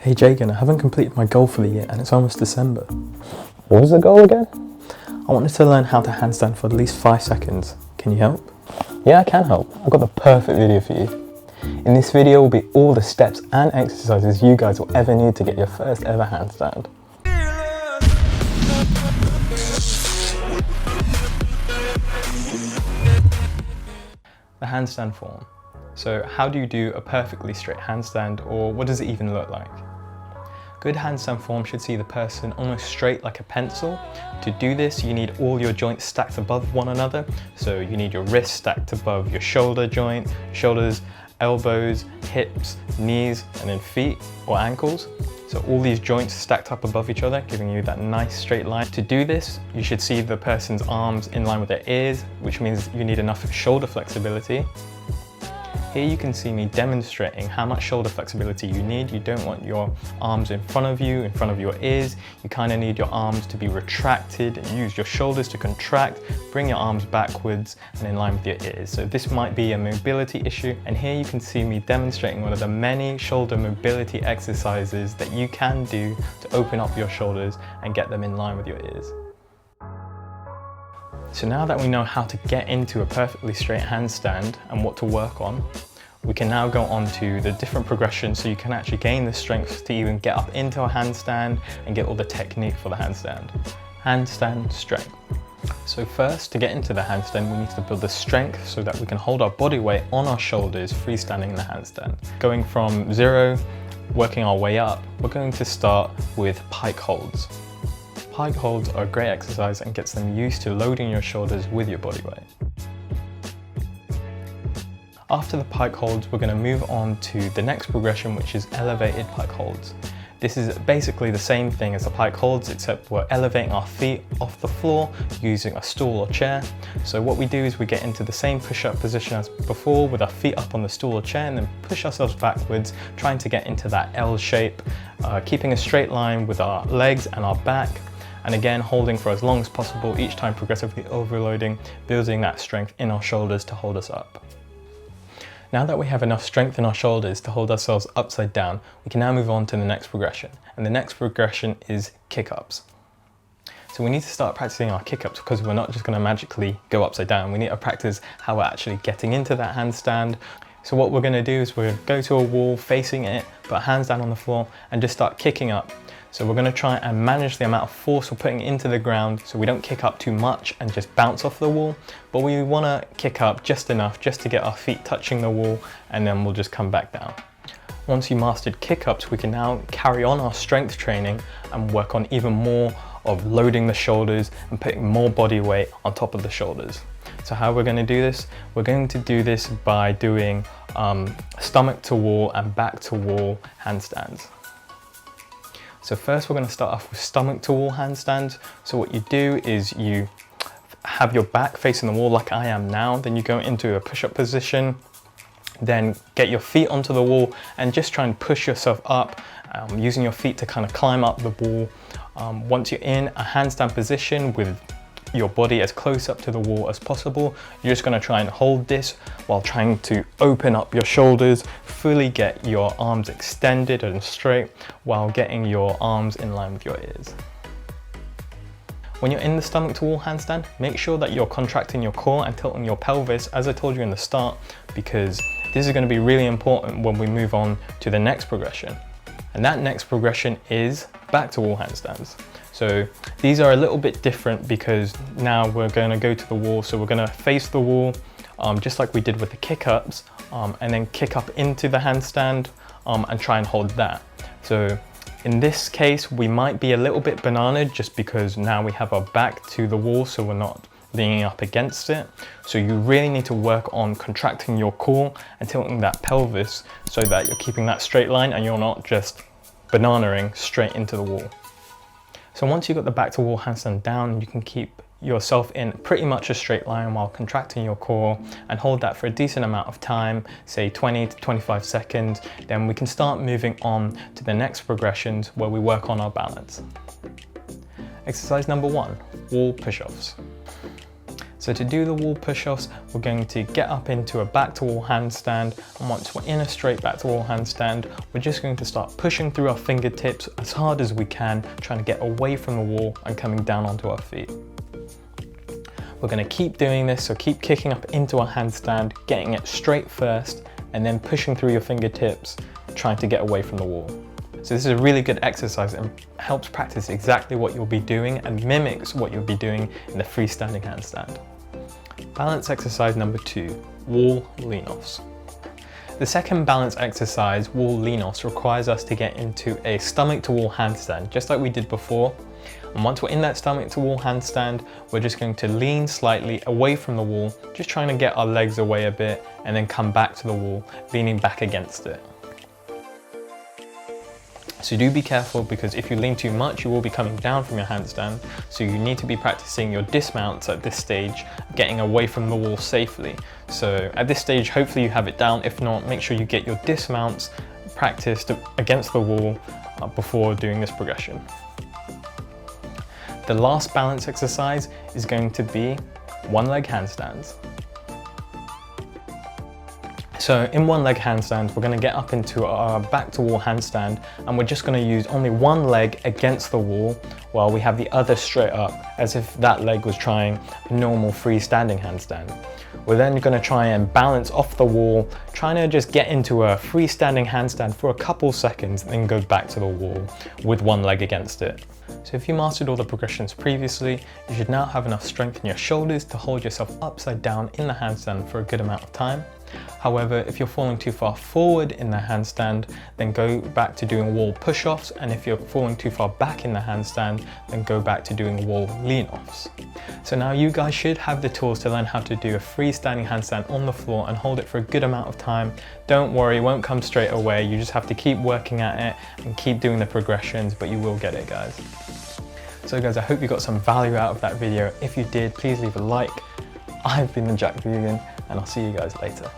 Hey Jagan, I haven't completed my goal for the year and it's almost December. What was the goal again? I wanted to learn how to handstand for at least 5 seconds. Can you help? Yeah, I can help. I've got the perfect video for you. In this video will be all the steps and exercises you guys will ever need to get your first ever handstand. The handstand form. So how do you do a perfectly straight handstand, or what does it even look like? Good handstand form should see the person almost straight like a pencil. To do this, you need all your joints stacked above one another. So you need your wrists stacked above your shoulder joint, shoulders, elbows, hips, knees, and then feet or ankles. So all these joints stacked up above each other, giving you that nice straight line. To do this, you should see the person's arms in line with their ears, which means you need enough shoulder flexibility. Here you can see me demonstrating how much shoulder flexibility you need. You don't want your arms in front of you, in front of your ears. You kind of need your arms to be retracted and use your shoulders to contract, bring your arms backwards and in line with your ears. So this might be a mobility issue. And here you can see me demonstrating one of the many shoulder mobility exercises that you can do to open up your shoulders and get them in line with your ears. So now that we know how to get into a perfectly straight handstand and what to work on, we can now go on to the different progressions so you can actually gain the strength to even get up into a handstand and get all the technique for the handstand. Handstand strength. So first, to get into the handstand, we need to build the strength so that we can hold our body weight on our shoulders freestanding in the handstand. Going from 0, working our way up, we're going to start with pike holds. Pike holds are a great exercise and gets them used to loading your shoulders with your body weight. After the pike holds, we're going to move on to the next progression, which is elevated pike holds. This is basically the same thing as the pike holds, except we're elevating our feet off the floor using a stool or chair. So what we do is we get into the same push-up position as before with our feet up on the stool or chair, and then push ourselves backwards, trying to get into that L shape, keeping a straight line with our legs and our back. And again, holding for as long as possible, each time progressively overloading, building that strength in our shoulders to hold us up. Now that we have enough strength in our shoulders to hold ourselves upside down, we can now move on to the next progression. And the next progression is kick-ups. So we need to start practicing our kick-ups because we're not just going to magically go upside down. We need to practice how we're actually getting into that handstand. So what we're going to do is we're going to go to a wall facing it, put our hands down on the floor and just start kicking up. So we're going to try and manage the amount of force we're putting into the ground so we don't kick up too much and just bounce off the wall, but we want to kick up just enough just to get our feet touching the wall, and then we'll just come back down. Once you mastered kick-ups, we can now carry on our strength training and work on even more of loading the shoulders and putting more body weight on top of the shoulders. So how we're going to do this? We're going to do this by doing stomach to wall and back to wall handstands. So first we're going to start off with stomach to wall handstands. So what you do is you have your back facing the wall like I am now, then you go into a push-up position, then get your feet onto the wall and just try and push yourself up, using your feet to kind of climb up the wall. Once you're in a handstand position with your body as close up to the wall as possible, you're just going to try and hold this while trying to open up your shoulders, fully get your arms extended and straight while getting your arms in line with your ears. When you're in the stomach to wall handstand, make sure that you're contracting your core and tilting your pelvis, as I told you in the start, because this is going to be really important when we move on to the next progression. And that next progression is back to wall handstands. So these are a little bit different because now we're going to go to the wall. So we're going to face the wall, just like we did with the kick-ups, and then kick up into the handstand and try and hold that. So in this case, we might be a little bit bananaed just because now we have our back to the wall, so we're not leaning up against it. So you really need to work on contracting your core and tilting that pelvis so that you're keeping that straight line and you're not just bananaing straight into the wall. So once you've got the back to wall handstand down, you can keep yourself in pretty much a straight line while contracting your core and hold that for a decent amount of time, say 20 to 25 seconds. Then we can start moving on to the next progressions where we work on our balance. Exercise number 1, wall push-offs. So to do the wall push-offs, we're going to get up into a back to wall handstand, and once we're in a straight back to wall handstand, we're just going to start pushing through our fingertips as hard as we can, trying to get away from the wall and coming down onto our feet. We're going to keep doing this, so keep kicking up into our handstand, getting it straight first, and then pushing through your fingertips, trying to get away from the wall. So this is a really good exercise and helps practice exactly what you'll be doing and mimics what you'll be doing in the freestanding handstand. Balance exercise number 2, wall lean-offs. The second balance exercise, wall lean-offs, requires us to get into a stomach to wall handstand, just like we did before. And once we're in that stomach to wall handstand, we're just going to lean slightly away from the wall, just trying to get our legs away a bit and then come back to the wall, leaning back against it. So do be careful, because if you lean too much, you will be coming down from your handstand. So you need to be practicing your dismounts at this stage, getting away from the wall safely. So at this stage, hopefully you have it down. If not, make sure you get your dismounts practiced against the wall before doing this progression. The last balance exercise is going to be one leg handstands. So in one leg handstands, we're going to get up into our back to wall handstand, and we're just going to use only one leg against the wall while we have the other straight up, as if that leg was trying a normal freestanding handstand. We're then going to try and balance off the wall, trying to just get into a freestanding handstand for a couple seconds, and then go back to the wall with one leg against it. So if you mastered all the progressions previously, you should now have enough strength in your shoulders to hold yourself upside down in the handstand for a good amount of time. However, if you're falling too far forward in the handstand, then go back to doing wall push-offs, and if you're falling too far back in the handstand, then go back to doing wall lean-offs. So now you guys should have the tools to learn how to do a freestanding handstand on the floor and hold it for a good amount of time. Don't worry, it won't come straight away. You just have to keep working at it and keep doing the progressions, but you will get it, guys. So guys, I hope you got some value out of that video. If you did, please leave a like. I've been the Jack Vegan, and I'll see you guys later.